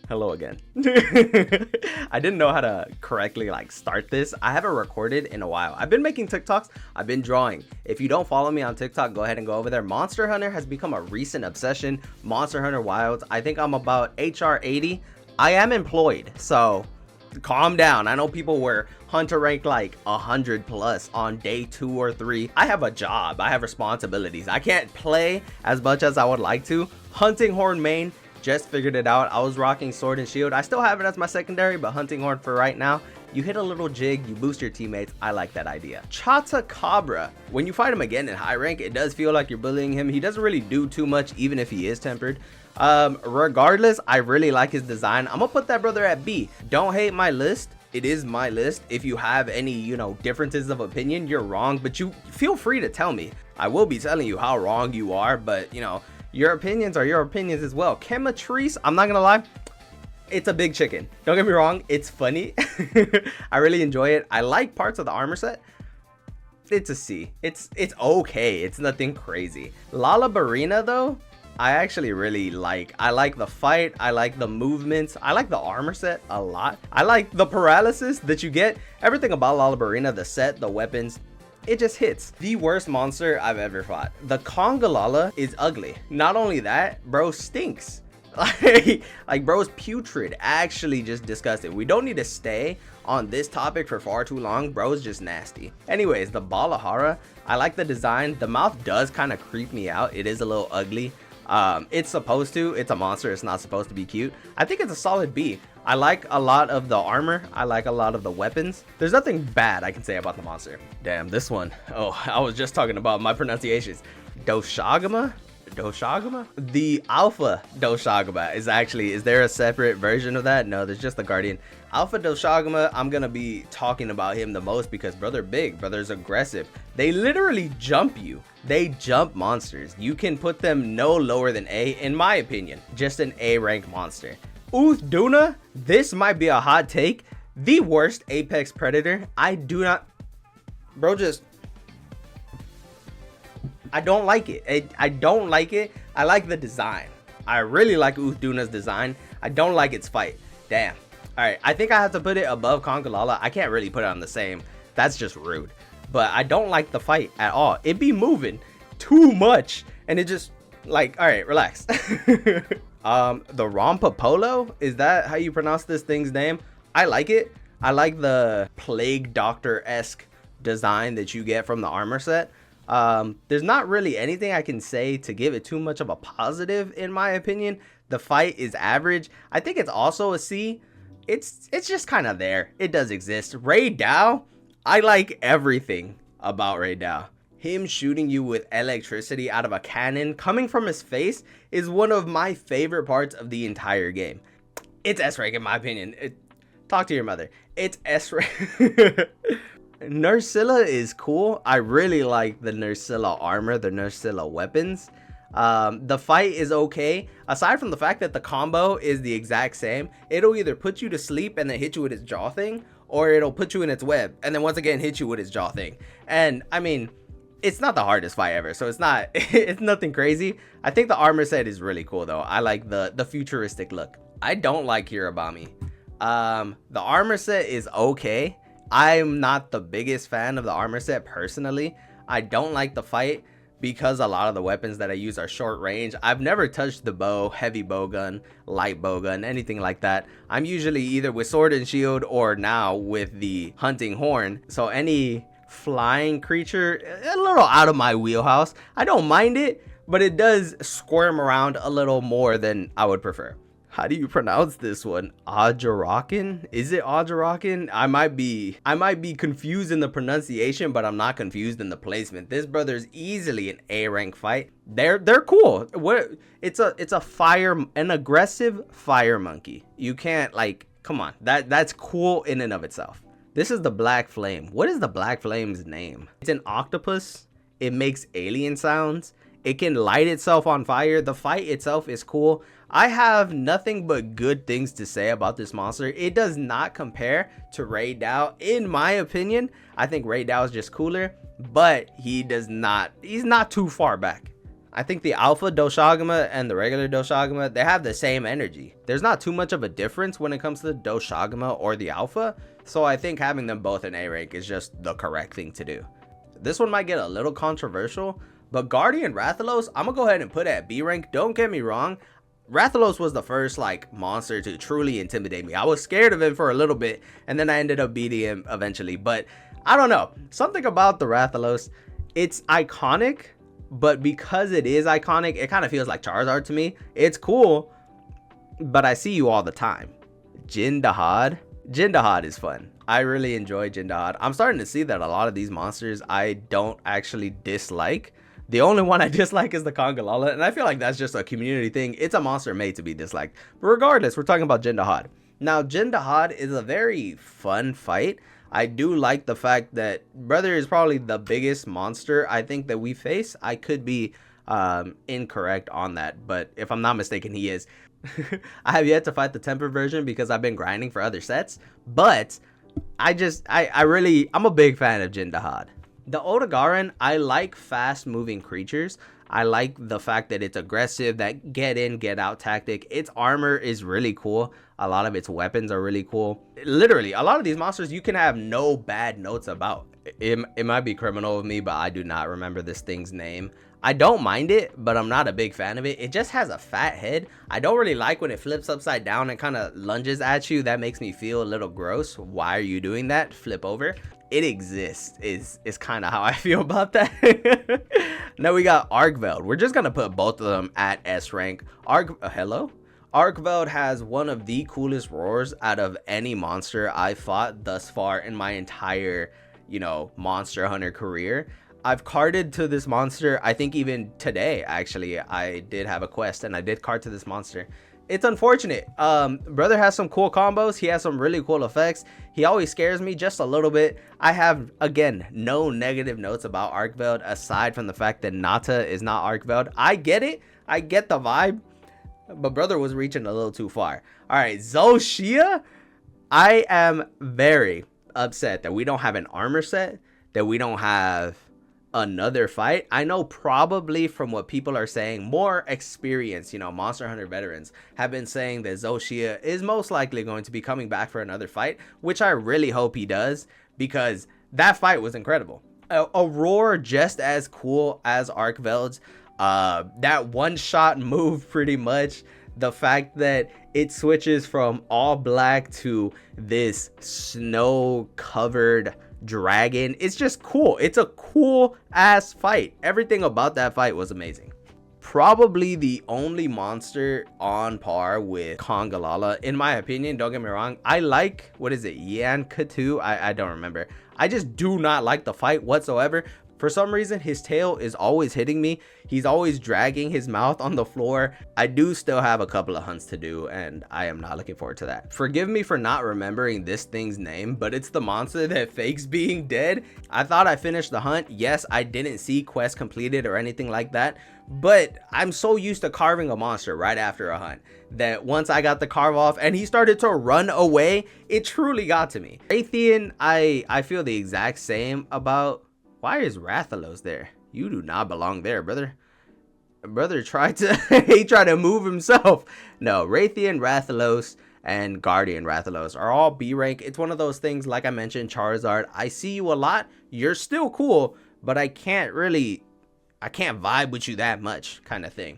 Hello again. I didn't know how to correctly start this. I haven't recorded in a while. I've been making TikToks. I've been drawing. If you don't follow me on TikTok, go ahead and go over there. Monster Hunter has become a recent obsession. Monster Hunter Wilds. I think I'm about HR 80. I am employed, so calm down. I know people were hunter ranked like 100 plus on day 2 or 3. I have a job. I have responsibilities. I can't play as much as I would like to. Hunting Horn main. Just figured it out. I was rocking sword and shield. I still have it as my secondary, but hunting horn for right now. You hit a little jig, you boost your teammates. I like that idea. Chata Cabra. When you fight him again in high rank, it does feel like you're bullying him. He doesn't really do too much, even if he is tempered. Regardless, I really like his design. I'm gonna put that brother at B. Don't hate my list. It is my list. If you have any, differences of opinion, you're wrong, but you feel free to tell me. I will be telling you how wrong you are, but your opinions are your opinions as well. Chematrice, I'm not gonna lie, it's a big chicken. Don't get me wrong, it's funny. I really enjoy it. I like parts of the armor set. It's a C. It's okay. It's nothing crazy. Lala Barina though, I actually really like. I like the fight. I like the movements. I like the armor set a lot. I like the paralysis that you get. Everything about Lala Barina, the set, the weapons, it just hits. The worst monster I've ever fought. The Congalala is ugly. Not only that, bro stinks. like bro's putrid. Actually just disgusting. We don't need to stay on this topic for far too long. Bro's just nasty. Anyways, the Balahara, I like the design. The mouth does kind of creep me out. It is a little ugly. It's supposed to. It's a monster. It's not supposed to be cute. I think it's a solid B. I like a lot of the armor. I like a lot of the weapons. There's nothing bad I can say about the monster. Damn, this one. Oh, I was just talking about my pronunciations. Doshagama? The alpha Doshagama is there a separate version of that? No, there's just the Guardian. Alpha Doshagama, I'm gonna be talking about him the most because brother big, brother's aggressive. They literally jump you. They jump monsters. You can put them no lower than A, in my opinion. Just an A rank monster. Duna, this might be a hot take. The worst apex predator. I don't like it. I don't like it. I like the design. I really like Duna's design. I don't like its fight. Damn. All right, I think I have to put it above Congalala. I can't really put it on the same. That's just rude. But I don't like the fight at all. It be moving too much, and it just all right, relax. The Rompa Polo, is that how you pronounce this thing's name? I like it. I like the Plague Doctor-esque design that you get from the armor set. There's not really anything I can say to give it too much of a positive, in my opinion. The fight is average. I think it's also a C. It's just kind of there. It does exist. Ray Dow, I like everything about Ray Dow. Him shooting you with electricity out of a cannon coming from his face is one of my favorite parts of the entire game. It's S rank in my opinion. Talk to your mother. It's S rank. Nursilla is cool. I really like the Nursilla armor, the Nursilla weapons. The fight is okay. Aside from the fact that the combo is the exact same, it'll either put you to sleep and then hit you with its jaw thing, or it'll put you in its web and then once again hit you with its jaw thing. And I mean, it's not the hardest fight ever, so it's nothing crazy. I think the armor set is really cool though. I like the futuristic look. I don't like Hirabami. The armor set is okay. I'm not the biggest fan of the armor set personally. I don't like the fight because a lot of the weapons that I use are short range. I've never touched the bow, heavy bow gun, light bow gun, anything like that. I'm usually either with sword and shield or now with the hunting horn. So any flying creature, a little out of my wheelhouse. I don't mind it, but it does squirm around a little more than I would prefer. How do you pronounce this one? Ajarakan? Is it Ajarakan? I might be confused in the pronunciation, but I'm not confused in the placement. This brother's easily an A rank fight. They're cool. It's an aggressive fire monkey. You can't come on. That's cool in and of itself. This is the Black Flame. What is the Black Flame's name? It's an octopus. It makes alien sounds. It can light itself on fire. The fight itself is cool. I have nothing but good things to say about this monster. It does not compare to Ray Dow. In my opinion, I think Ray Dow is just cooler, but he's not too far back. I think the alpha Doshagama and the regular Doshagama, they have the same energy. There's not too much of a difference when it comes to the Doshagama or the alpha, so I think having them both in A rank is just the correct thing to do. This one might get a little controversial, but Guardian Rathalos, I'm gonna go ahead and put at B rank. Don't get me wrong, Rathalos was the first like monster to truly intimidate me. I was scared of him for a little bit, and then I ended up beating him eventually. But I don't know, something about the Rathalos, it's iconic, but because it is iconic, it kind of feels like Charizard to me. It's cool, but I see you all the time. Jindahad. Jindahad is fun. I really enjoy Jindahad. I'm starting to see that a lot of these monsters I don't actually dislike. The only one I dislike is the Congalala, and I feel like that's just a community thing. It's a monster made to be disliked. But regardless, we're talking about Jindahad. Now, Jindahad is a very fun fight. I do like the fact that Brother is probably the biggest monster I think that we face. I could be incorrect on that, but if I'm not mistaken, he is. I have yet to fight the temper version because I've been grinding for other sets, but I'm a big fan of Jindahad. The Odogaron, I like fast moving creatures. I like the fact that it's aggressive, that get in, get out tactic. Its armor is really cool. A lot of its weapons are really cool. Literally, a lot of these monsters you can have no bad notes about. It might be criminal of me, but I do not remember this thing's name. I don't mind it, but I'm not a big fan of it. It just has a fat head. I don't really like when it flips upside down and kind of lunges at you. That makes me feel a little gross. Why are you doing that? Flip over. It exists is kind of how I feel about that. Now we got Argveld. We're just gonna put both of them at S rank. Hello? Argveld has one of the coolest roars out of any monster I fought thus far in my entire, Monster Hunter career. I've carded to this monster. I think even today, actually, I did have a quest and I did card to this monster. It's unfortunate. Brother has some cool combos. He has some really cool effects. He always scares me just a little bit. I have, again, no negative notes about Argveld aside from the fact that Nata is not Argveld. I get it. I get the vibe. But Brother was reaching a little too far. All right, Zoshia. I am very upset that we don't have an armor set, that we don't have another fight. I know probably from what people are saying, more experienced, Monster Hunter veterans have been saying that Zoshia is most likely going to be coming back for another fight, which I really hope he does, because that fight was incredible. A roar just as cool as Argveld's. That one shot move, pretty much. The fact that it switches from all black to this snow covered dragon, it's just cool. It's a cool ass fight. Everything about that fight was amazing. Probably the only monster on par with Congalala, in my opinion. Don't get me wrong, I like, what is it, Yankatu? I don't remember. I just do not like the fight whatsoever. For some reason, his tail is always hitting me. He's always dragging his mouth on the floor. I do still have a couple of hunts to do, and I am not looking forward to that. Forgive me for not remembering this thing's name, but it's the monster that fakes being dead. I thought I finished the hunt. Yes, I didn't see quest completed or anything like that, but I'm so used to carving a monster right after a hunt that once I got the carve off and he started to run away, it truly got to me. Raytheon, I feel the exact same about. Why is Rathalos there? You do not belong there, brother. Brother tried to he tried to move himself. No, Raytheon, Rathalos, and Guardian Rathalos are all B rank. It's one of those things, like I mentioned, Charizard. I see you a lot. You're still cool, but I can't vibe with you that much, kind of thing.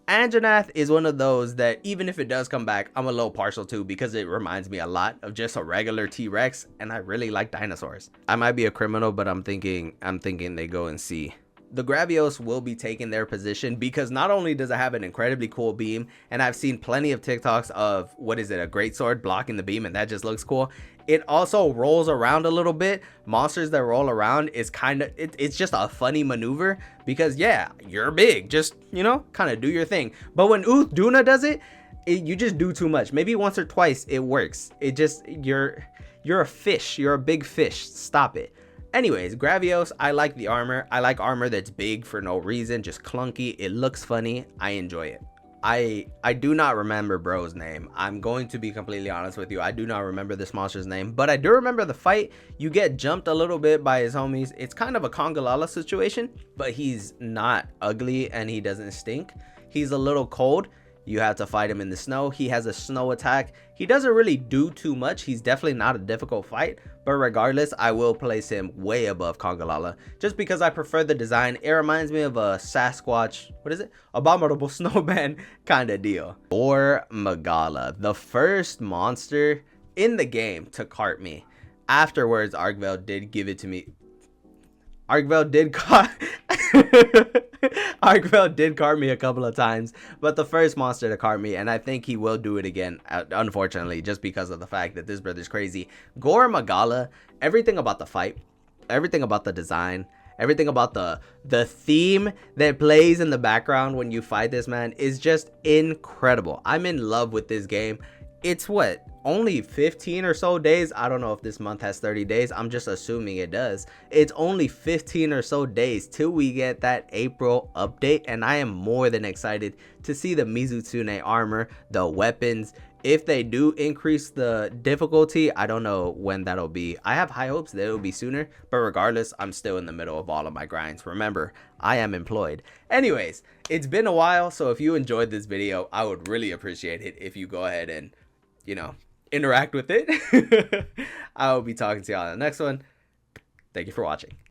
Anjanath is one of those that even if it does come back, I'm a little partial to, because it reminds me a lot of just a regular T-Rex, and I really like dinosaurs. I might be a criminal, but I'm thinking they go and see. The Gravios will be taking their position because not only does it have an incredibly cool beam, and I've seen plenty of TikToks of, what is it, a great sword blocking the beam, and that just looks cool. It also rolls around a little bit. Monsters that roll around is it's just a funny maneuver because, yeah, you're big, just, kind of do your thing. But when Duna does it, you just do too much. Maybe once or twice it works. It just, you're a fish. You're a big fish. Stop it. Anyways, Gravios, I like the armor. I like armor that's big for no reason, just clunky. It looks funny. I enjoy it. I do not remember bro's name. I'm going to be completely honest with you. I do not remember this monster's name, but I do remember the fight. You get jumped a little bit by his homies. It's kind of a Congalala situation, but he's not ugly and he doesn't stink. He's a little cold. You have to fight him in the snow. He has a snow attack. He doesn't really do too much. He's definitely not a difficult fight, but regardless, I will place him way above Congalala just because I prefer the design. It reminds me of a Sasquatch, what is it? Abominable Snowman kind of deal. Or Magala, the first monster in the game to cart me. Afterwards, Arkvale did give it to me. Arkvale did cart Arkvale did cart me a couple of times, but the first monster to cart me, and I think he will do it again, unfortunately, just because of the fact that this brother's crazy. Gore Magala, everything about the fight, everything about the design, everything about the theme that plays in the background when you fight this man is just incredible. I'm in love with this game. It's what, only 15 or so days. I don't know if this month has 30 days. I'm just assuming it does. It's only 15 or so days till we get that April update, and I am more than excited to see the Mizutsune armor, the weapons. If they do increase the difficulty, I don't know when that'll be. I have high hopes that it'll be sooner, but regardless, I'm still in the middle of all of my grinds. Remember, I am employed. Anyways, it's been a while, so if you enjoyed this video, I would really appreciate it if you go ahead and, you know, interact with it. I will be talking to y'all in the next one. Thank you for watching.